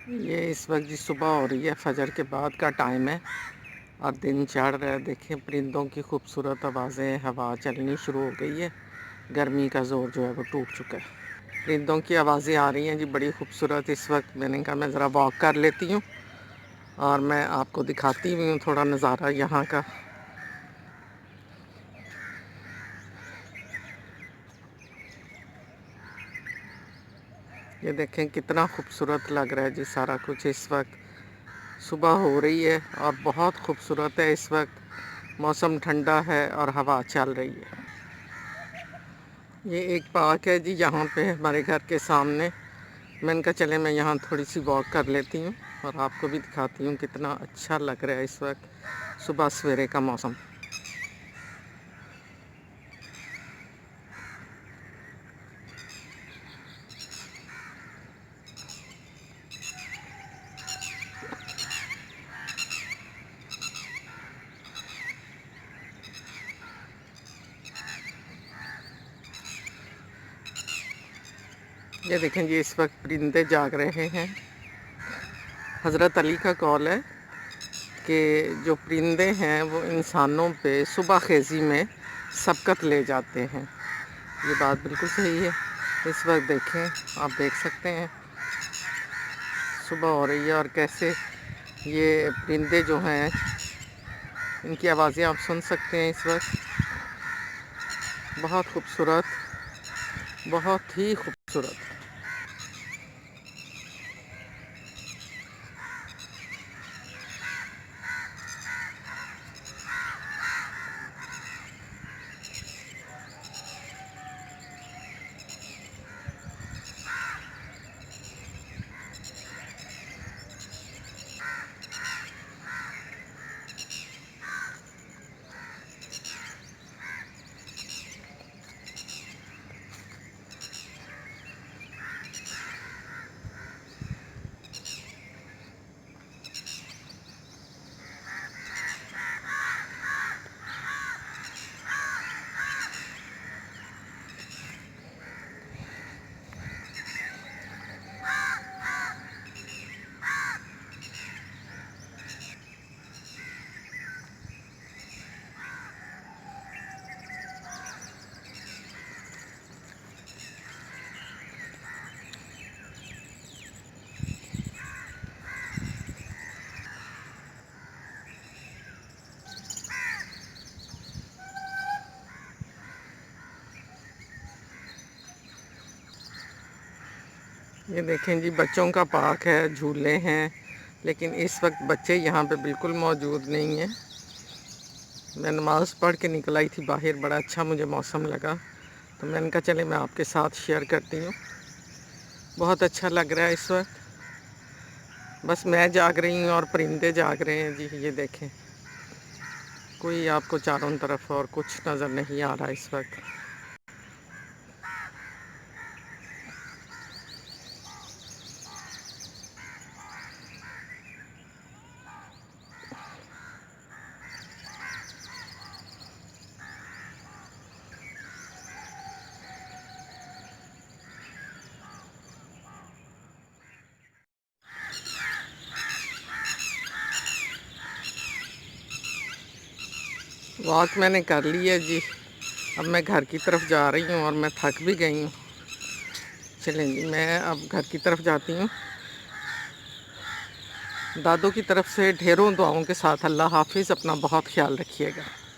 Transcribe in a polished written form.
یہ اس وقت جی صبح ہو رہی ہے، فجر کے بعد کا ٹائم ہے اور دن چڑھ رہا ہے۔ دیکھیں پرندوں کی خوبصورت آوازیں، ہوا چلنی شروع ہو گئی ہے، گرمی کا زور جو ہے وہ ٹوٹ چکا ہے۔ پرندوں کی آوازیں آ رہی ہیں جی بڑی خوبصورت اس وقت۔ میں نے کہا میں ذرا واک کر لیتی ہوں اور میں آپ کو دکھاتی بھی ہوں تھوڑا نظارہ یہاں کا۔ یہ دیکھیں کتنا خوبصورت لگ رہا ہے جی سارا کچھ اس وقت۔ صبح ہو رہی ہے اور بہت خوبصورت ہے اس وقت، موسم ٹھنڈا ہے اور ہوا چل رہی ہے۔ یہ ایک پارک ہے جی یہاں پہ ہمارے گھر کے سامنے۔ میں نے کہا چلے میں یہاں تھوڑی سی واک کر لیتی ہوں اور آپ کو بھی دکھاتی ہوں کتنا اچھا لگ رہا ہے اس وقت صبح سویرے کا موسم۔ یہ دیکھیں جی اس وقت پرندے جاگ رہے ہیں۔ حضرت علی کا قول ہے کہ جو پرندے ہیں وہ انسانوں پہ صبح خیزی میں سبقت لے جاتے ہیں۔ یہ بات بالکل صحیح ہے۔ اس وقت دیکھیں، آپ دیکھ سکتے ہیں صبح ہو رہی ہے اور کیسے یہ پرندے جو ہیں ان کی آوازیں آپ سن سکتے ہیں اس وقت۔ بہت خوبصورت، بہت ہی خوبصورت۔ یہ دیکھیں جی بچوں کا پارک ہے، جھولے ہیں، لیکن اس وقت بچے یہاں پہ بالکل موجود نہیں ہیں۔ میں نماز پڑھ کے نکل آئی تھی باہر، بڑا اچھا مجھے موسم لگا تو میں نے کہا چلے میں آپ کے ساتھ شیئر کرتی ہوں۔ بہت اچھا لگ رہا ہے اس وقت، بس میں جاگ رہی ہوں اور پرندے جاگ رہے ہیں جی۔ یہ دیکھیں کوئی آپ کو چاروں طرف اور کچھ نظر نہیں آ رہا اس وقت۔ واک میں نے کر لی ہے جی، اب میں گھر کی طرف جا رہی ہوں اور میں تھک بھی گئی ہوں۔ چلیں جی میں اب گھر کی طرف جاتی ہوں۔ دادوں کی طرف سے ڈھیروں دعاؤں کے ساتھ اللہ حافظ، اپنا بہت خیال رکھیے گا۔